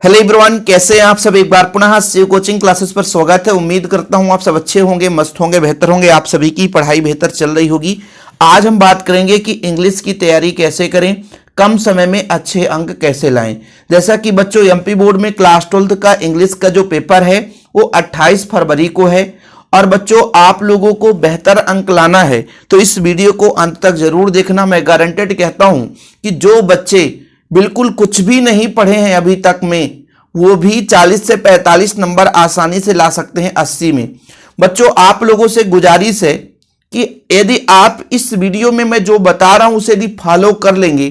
Hello everyone, कैसे हैं आप सब। एक बार पुनः शिव कोचिंग क्लासेस पर स्वागत है। उम्मीद करता हूं आप सब अच्छे होंगे, मस्त होंगे, बेहतर होंगे। आप सभी की पढ़ाई बेहतर चल रही होगी। आज हम बात करेंगे कि इंग्लिश की तैयारी कैसे करें, कम समय में अच्छे अंक कैसे लाएं। जैसा कि बच्चों एमपी बोर्ड में क्लास 12 का इंग्लिश का जो पेपर है वो 28 फरवरी को है और बच्चों आप लोगों को बेहतर अंक लाना है तो इस वीडियो को अंत तक जरूर देखना। मैं गारंटेड कहता हूं कि जो बच्चे बिल्कुल कुछ भी नहीं पढ़े हैं अभी तक में, वो भी 40 से 45 नंबर आसानी से ला सकते हैं 80 में। बच्चों आप लोगों से गुजारिश है कि यदि आप इस वीडियो में मैं जो बता रहा हूं उसे यदि फॉलो कर लेंगे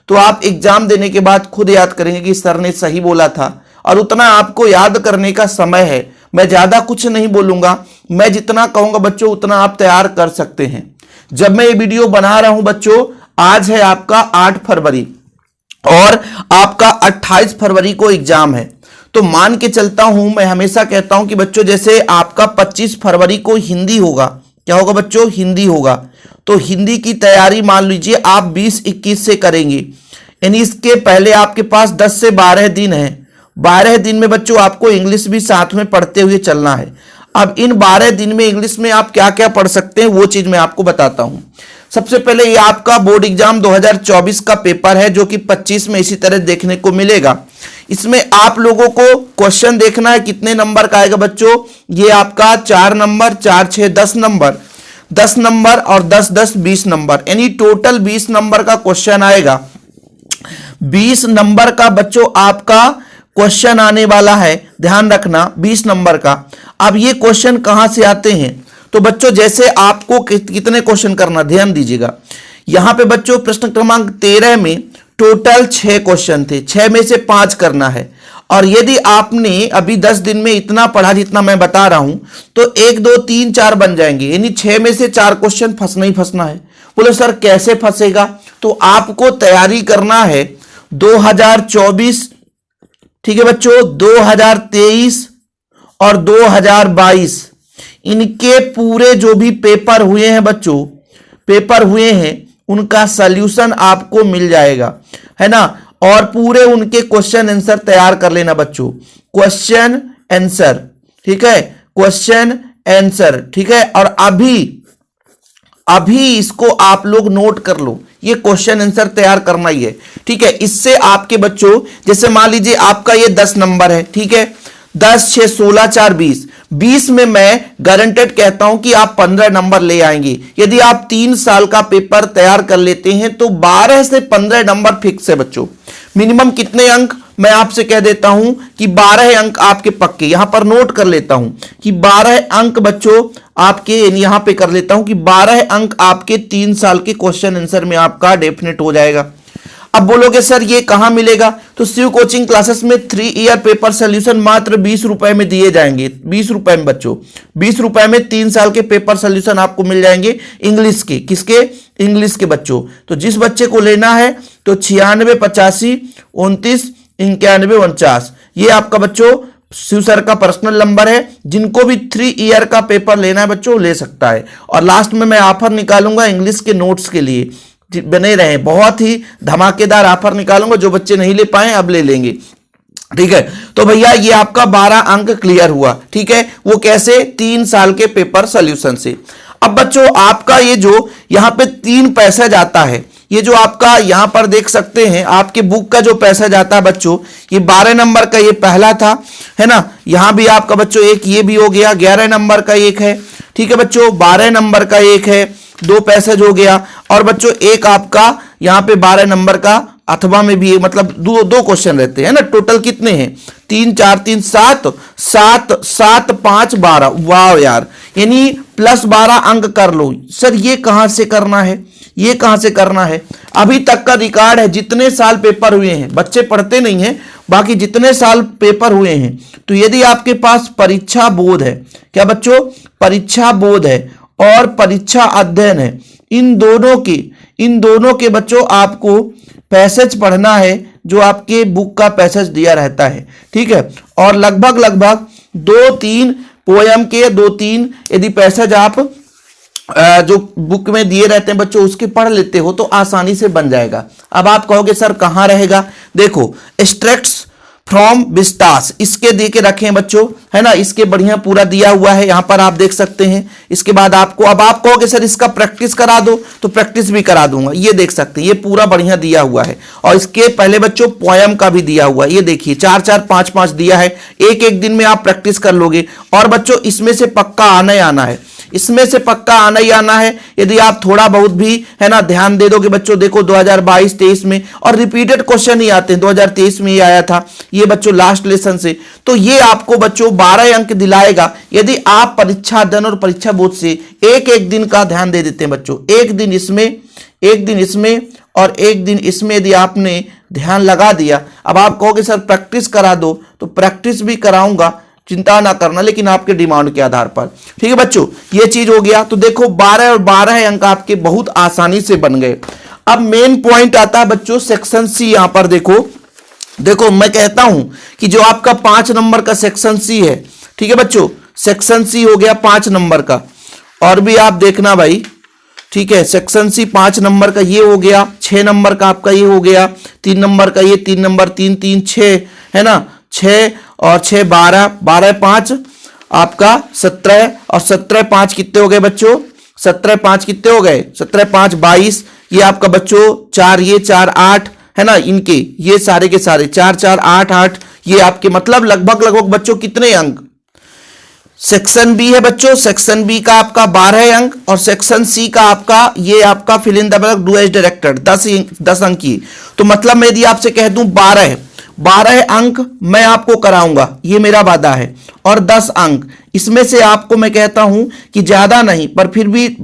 तो आप एग्जाम देने के बाद खुद याद करेंगे कि सर ने सही बोला था। और उतना आपको याद करने का समय है। मैं ज्यादा कुछ नहीं बोलूंगा, मैं जितना कहूंगा बच्चों उतना आप तैयार कर सकते हैं। जब मैं ये वीडियो बना रहा हूं बच्चों, आज है आपका 8 फरवरी और आपका 28 फरवरी को एग्जाम है। तो मान के चलता हूं, मैं हमेशा कहता हूं कि बच्चों जैसे आपका 25 फरवरी को हिंदी होगा, क्या होगा बच्चों, हिंदी होगा। तो हिंदी की तैयारी मान लीजिए आप 20-21 से करेंगे, यानी इसके पहले आपके पास 10 से 12 दिन है। 12 दिन में बच्चों आपको इंग्लिश भी साथ में पढ़ते हुए चलना है। अब इन 12 दिन में इंग्लिश में आप क्या क्या पढ़ सकते हैं वो चीज मैं आपको बताता हूं। सबसे पहले ये आपका बोर्ड एग्जाम 2024 का पेपर है जो कि 25 में इसी तरह देखने को मिलेगा। इसमें आप लोगों को क्वेश्चन देखना है कितने नंबर का आएगा बच्चों। ये आपका 4 नंबर, 4 6 10 नंबर, 10 नंबर और 10 10 20 नंबर, यानी टोटल 20 नंबर का क्वेश्चन आएगा। 20 नंबर का बच्चों आपका क्वेश्चन आने वाला है, ध्यान रखना 20 नंबर का। अब ये क्वेश्चन कहां से आते हैं तो बच्चों जैसे आपको कितने क्वेश्चन करना, ध्यान दीजिएगा। यहां पे बच्चों प्रश्न क्रमांक 13 में टोटल 6 क्वेश्चन थे, 6 में से 5 करना है। और यदि आपने अभी 10 दिन में इतना पढ़ा जितना मैं बता रहा हूं तो 1 2 3 4 बन जाएंगे, यानी 6 में से 4 क्वेश्चन फंसना ही फंसना है। बोले सर कैसे फंसेगा, तो आपको तैयारी करना है 2024, ठीक है बच्चों, 2023 और 2022 इनके पूरे जो भी पेपर हुए हैं बच्चों, पेपर हुए हैं उनका सॉल्यूशन आपको मिल जाएगा, है ना। और पूरे उनके क्वेश्चन आंसर तैयार कर लेना बच्चों, क्वेश्चन आंसर, ठीक है, क्वेश्चन आंसर, ठीक है। और अभी इसको आप लोग नोट कर लो, ये क्वेश्चन आंसर तैयार करना ही है, ठीक है। इससे आपके बच्चों जैसे मान लीजिए आपका ये 10 नंबर है, ठीक है, 10 6 16 4 20, 20 में मैं गारंटेड कहता हूं कि आप 15 नंबर ले आएंगे। यदि आप 3 साल का पेपर तैयार कर लेते हैं तो 12 से 15 नंबर फिक्स है बच्चों। मिनिमम कितने अंक मैं आपसे कह देता हूं कि 12 अंक आपके पक्के, यहां पर नोट कर लेता हूं कि 12 अंक बच्चों आपके, यहां पे कर लेता हूं कि 12 अंक आपके 3 साल के क्वेश्चन आंसर में आपका डेफिनेट हो जाएगा। अब बोलोगे सर ये कहां मिलेगा, तो शिव कोचिंग क्लासेस में 3 ईयर पेपर सोल्यूशन मात्र 20 रुपए में दिए जाएंगे। 20 रुपए में बच्चों, 20 रुपए में 3 साल के पेपर सोल्यूशन आपको मिल जाएंगे इंग्लिश के। किसके, इंग्लिश के बच्चों। तो जिस बच्चे को लेना है तो 96 85 29 91 49, ये आपका बच्चों शिव सर का पर्सनल नंबर है। जिनको भी 3 ईयर का पेपर लेना है बच्चों ले सकता है। और लास्ट में मैं ऑफर निकालूंगा इंग्लिश के नोट्स के लिए, बने रहे, बहुत ही धमाकेदार ऑफर निकालूंगा। जो बच्चे नहीं ले पाए अब ले लेंगे, ठीक है। तो भैया ये आपका 12 अंक क्लियर हुआ, ठीक है। वो कैसे, 3 साल के पेपर सॉल्यूशन से। अब बच्चों आपका ये जो यहां पे 3 पैसा जाता है, ये जो आपका यहां पर देख सकते हैं आपके बुक का जो पैसा जाता है बच्चों, ये 12 नंबर का ये पहला था, है ना। यहां भी आपका बच्चों एक ये भी हो गया, 11 नंबर का एक है, ठीक है बच्चों, 12 नंबर का एक है, 2 पैसेज हो गया। और बच्चों एक आपका यहां पे 12 नंबर का अथवा में भी, मतलब दो क्वेश्चन रहते हैं ना। टोटल कितने हैं, 3 4 3 7 7 7 5 12, वाह यार, यानी प्लस 12 अंक कर लो। सर ये कहां से करना है, ये कहां से करना है, अभी तक का रिकॉर्ड है जितने साल पेपर हुए हैं। बच्चे पढ़ते नहीं हैं, बाकी जितने साल पेपर हुए हैं। तो यदि आपके पास परीक्षा बोध है, क्या बच्चों, परीक्षा बोध है और परीक्षा अध्ययन है, इन दोनों के बच्चों आपको पैसेज पढ़ना है जो आपके बुक का पैसेज दिया रहता है, ठीक है। और लगभग 2-3 पोयम के 2-3 यदि पैसेज आप जो बुक में दिए रहते हैं बच्चों उसके पढ़ लेते हो तो आसानी से बन जाएगा। अब आप कहोगे सर कहां रहेगा, देखो स्ट्रेक्ट्स फ्रॉम विस्टास, इसके दे के रखे हैं बच्चों, है ना, इसके बढ़िया पूरा दिया हुआ है, यहां पर आप देख सकते हैं। इसके बाद आपको, अब आप कहोगे सर इसका प्रैक्टिस करा दो, तो प्रैक्टिस भी करा दूंगा। ये देख सकते हैं, ये पूरा बढ़िया दिया हुआ है। और इसके पहले बच्चों पोयम का भी दिया हुआ है, ये देखिए 4 4 5 5 दिया है। एक एक दिन में आप प्रैक्टिस कर लोगे। और बच्चों इसमें से पक्का आना ही आना है, इसमें से पक्का आना ही आना है। यदि आप थोड़ा बहुत भी, है ना, ध्यान दे दोगे बच्चों, देखो 2022-23 में और रिपीटेड क्वेश्चन ही आते हैं, 2023 में ही आया था ये बच्चों लास्ट लेसन से। तो ये आपको बच्चों 12 अंक दिलाएगा यदि आप परीक्षा दन और परीक्षा बोर्ड से एक एक दिन का ध्यान दे देते हैं बच्चों। एक दिन इसमें, एक दिन इसमें और एक दिन इसमें यदि आपने ध्यान लगा दिया। अब आप कहोगे सर प्रैक्टिस करा दो, तो प्रैक्टिस भी कराऊंगा, चिंता ना करना, लेकिन आपके डिमांड के आधार पर। ठीक है बच्चों, ये चीज हो गया। तो देखो 12 और 12 अंक आपके बहुत आसानी से बन गए। अब मेन पॉइंट आता है बच्चों सेक्शन सी। यहां पर देखो मैं कहता हूं कि जो आपका 5 नंबर का सेक्शन सी है, ठीक है बच्चों, सेक्शन सी हो गया 5 नंबर का। और भी आप देखना भाई, ठीक है, सेक्शन सी 5 नंबर का ये हो गया, 6 नंबर का आपका ये हो गया, 3 नंबर का ये, 3 नंबर 3 3 6, है ना, 6 और 6 12, 12 5 आपका 17 और 17 5 कितने हो गए बच्चों, 17 5 कितने हो गए, 17 5 22। ये आपका बच्चों 4, ये 4 8, है ना, इनके ये सारे के सारे 4 4 8 8, ये आपके मतलब लगभग बच्चों कितने अंक। सेक्शन बी है बच्चों, सेक्शन बी का आपका 12 अंक और सेक्शन सी का आपका ये आपका fill in the blank do as directed 10 अंक की। तो मतलब मैं यदि आपसे कह दूं 12 अंक मैं आपको कराऊंगा, ये मेरा वादा है। और 10 अंक इसमें से आपको मैं कहता हूं कि ज्यादा नहीं, पर फिर भी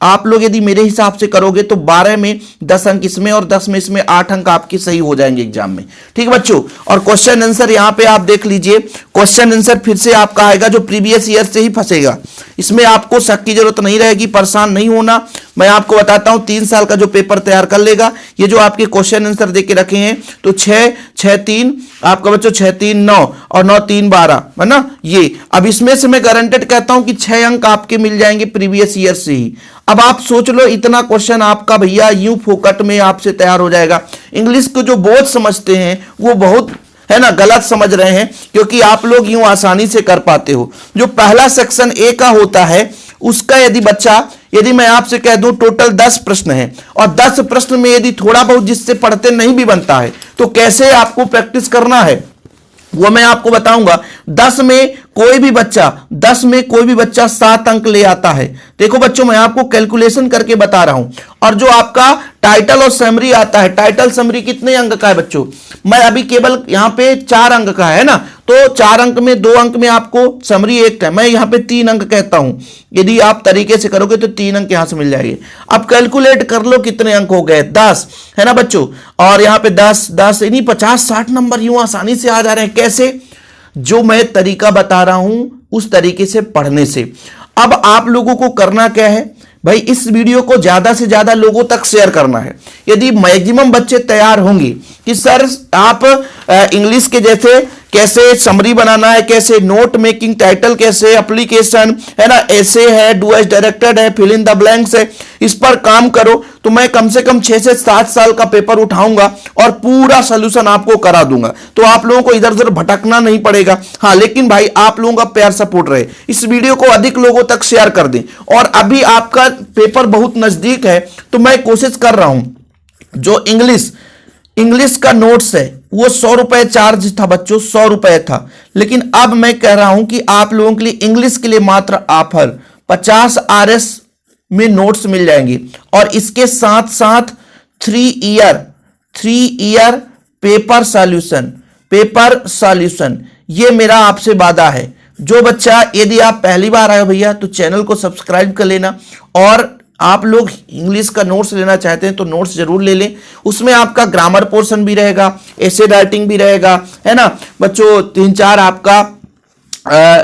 आप लोग यदि मेरे हिसाब से करोगे तो 12 में 10 अंक इसमें और 10 में इसमें 8 अंक आपके सही हो जाएंगे एग्जाम में। ठीक बच्चों, और क्वेश्चन आंसर यहां पे आप देख लीजिए, क्वेश्चन आंसर फिर से आपका आएगा जो प्रीवियस ईयर से ही फंसेगा। इसमें आपको शक की जरूरत नहीं रहेगी, परेशान नहीं होना। मैं आपको बताता हूं 3 साल का जो पेपर तैयार कर लेगा, ये जो आपके क्वेश्चन आंसर देके रखे हैं, तो 6 6 3 आपका बच्चों 6 3 9 और 9 3 12, है ना। ये अब इसमें से मैं गारंटेड कहता हूं कि 6 अंक आपके मिल जाएंगे प्रीवियस ईयर से ही। अब आप सोच लो इतना क्वेश्चन आपका भैया यूं फोकट में आपसे तैयार हो जाएगा। इंग्लिश को जो बोझ समझते हैं वो बहुत, है ना, गलत समझ रहे हैं, क्योंकि आप लोग यूं आसानी से कर पाते हो। जो पहला सेक्शन ए का होता है उसका यदि बच्चा, यदि मैं आपसे कह दूं टोटल 10 प्रश्न है और 10 प्रश्न में यदि थोड़ा बहुत जिससे पढ़ते नहीं भी बनता है, तो कैसे आपको प्रैक्टिस करना है वो मैं आपको बताऊंगा। 10 में कोई भी बच्चा 7 अंक ले आता है। देखो बच्चों मैं आपको कैलकुलेशन करके बता रहा हूं। और जो आपका टाइटल और समरी आता है, टाइटल समरी कितने अंक का है बच्चों, मैं अभी केवल यहां पे 4 अंक का है ना, तो 4 अंक में 2 अंक में आपको समरी एक है, मैं यहां पे 3 अंक कहता हूं। यदि आप तरीके से करोगे तो 3 अंक यहां से मिल जाएंगे। अब कैलकुलेट कर लो कितने अंक हो गए, 10, है ना बच्चों। और यहां पे 10 10 यानी 50 60 नंबर यूं आसानी से आ जा रहे हैं। कैसे, जो मैं तरीका बता रहा हूं उस तरीके से पढ़ने से। अब आप लोगों को करना क्या है भाई, इस वीडियो को ज्यादा से ज्यादा लोगों तक शेयर करना है। यदि मैक्सिमम बच्चे तैयार होंगे कि सर आप इंग्लिश के जैसे कैसे समरी बनाना है, कैसे नोट मेकिंग, टाइटल कैसे, एप्लीकेशन, है ना, ऐसे है, डू एज डायरेक्टेड है, फिल इन द ब्लैंक्स है, इस पर काम करो, तो मैं कम से कम 6 से 7 साल का पेपर उठाऊंगा और पूरा सोल्यूशन आपको करा दूंगा। तो आप लोगों को इधर उधर भटकना नहीं पड़ेगा। हाँ, लेकिन भाई आप लोगों का प्यार सपोर्ट रहे, इस वीडियो को अधिक लोगों तक शेयर कर दें। और अभी आपका पेपर बहुत नजदीक है, तो मैं कोशिश कर रहा हूं, जो इंग्लिश का नोट्स है वो 100 रुपए चार्ज था बच्चों, 100 रुपए था। लेकिन अब मैं कह रहा हूं कि आप लोगों के लिए इंग्लिश के लिए मात्र ऑफर 50 RS में नोट्स मिल जाएंगे। और इसके साथ साथ 3 ईयर पेपर सॉल्यूशन, ये मेरा आपसे वादा है। जो बच्चा, यदि आप पहली बार आए हो भैया तो चैनल को सब्सक्राइब कर लेना। और आप लोग इंग्लिश का नोट्स लेना चाहते हैं तो नोट्स जरूर ले लें। उसमें आपका ग्रामर पोर्शन भी रहेगा, एसे राइटिंग भी रहेगा, है ना बच्चों, 3 4 आपका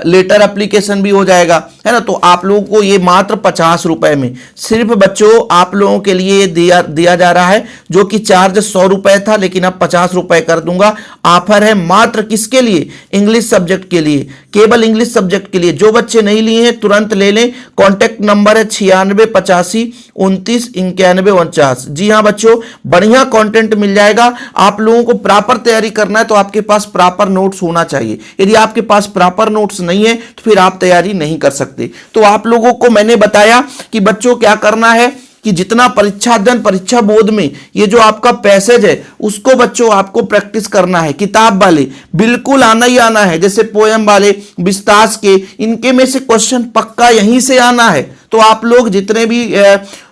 लेटर एप्लीकेशन भी हो जाएगा, है ना। तो आप लोगों को ये मात्र 50 रुपए में सिर्फ बच्चों आप लोगों के लिए दिया जा रहा है, जो कि चार्ज 100 रुपए था, लेकिन अब 50 रुपए कर दूंगा। ऑफर है मात्र किसके लिए? इंग्लिश सब्जेक्ट के लिए, केवल इंग्लिश सब्जेक्ट के लिए। जो बच्चे नहीं लिए हैं तुरंत ले लें। कॉन्टैक्ट नंबर है 9685299149। जी हाँ बच्चों, बढ़िया कंटेंट मिल जाएगा। आप लोगों को प्रॉपर तैयारी करना है तो आपके पास प्रॉपर नोट्स होना चाहिए। यदि आपके पास प्रॉपर नोट्स नहीं है तो फिर आप तैयारी नहीं कर सकते। तो आप लोगों को मैंने बताया कि बच्चों क्या करना है कि जितना परीक्षा बोर्ड में ये जो आपका पैसेज है उसको बच्चों आपको प्रैक्टिस करना है। किताब वाले बिल्कुल आना ही आना है, जैसे पोयम वाले, विस्तास के, इनके में से क्वेश्चन पक्का यहीं से आना है। तो आप लोग जितने भी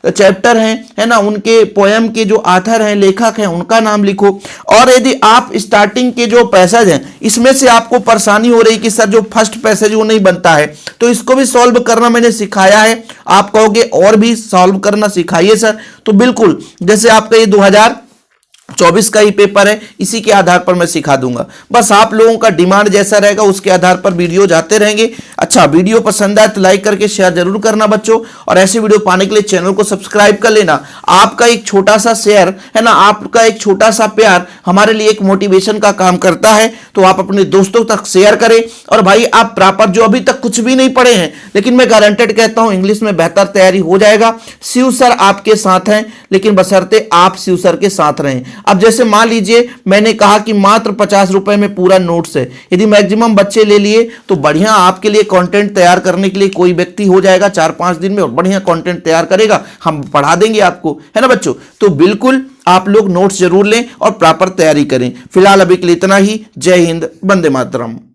चैप्टर हैं, है ना, उनके पोयम के जो आथर हैं, लेखक हैं, उनका नाम लिखो। और यदि आप स्टार्टिंग के जो पैसेज हैं इसमें से आपको परेशानी हो रही कि सर जो फर्स्ट पैसेज वो नहीं बनता है, तो इसको भी सॉल्व करना मैंने सिखाया है। आप कहोगे और भी सॉल्व करना सिखाइए सर, तो बिल्कुल, जैसे आपका ये 2024 का ही पेपर है, इसी के आधार पर मैं सिखा दूंगा। बस आप लोगों का डिमांड जैसा रहेगा उसके आधार पर वीडियो जाते रहेंगे। अच्छा, वीडियो पसंद आए तो लाइक करके शेयर जरूर करना बच्चों, और ऐसे वीडियो पाने के लिए चैनल को सब्सक्राइब कर लेना। आपका एक छोटा सा शेयर, है ना, आपका एक छोटा सा प्यार हमारे लिए एक मोटिवेशन का काम करता है। तो आप अपने दोस्तों तक शेयर करें। और भाई आप प्रॉपर जो अभी तक कुछ भी नहीं पढ़े हैं, लेकिन मैं गारंटेड कहता हूं इंग्लिश में बेहतर तैयारी हो जाएगा। शिव सर आपके साथ हैं, लेकिन बशर्ते आप शिव सर के साथ रहें। अब जैसे मान लीजिए मैंने कहा कि मात्र 50 रुपए में पूरा नोट्स है, यदि मैक्सिमम बच्चे ले लिए तो बढ़िया आपके लिए कंटेंट तैयार करने के लिए कोई व्यक्ति हो जाएगा 4-5 दिन में, और बढ़िया कंटेंट तैयार करेगा, हम पढ़ा देंगे आपको, है ना बच्चों। तो बिल्कुल आप लोग नोट्स जरूर लें और प्रॉपर तैयारी करें। फिलहाल अभी के लिए इतना ही। जय हिंद, वंदे मातरम।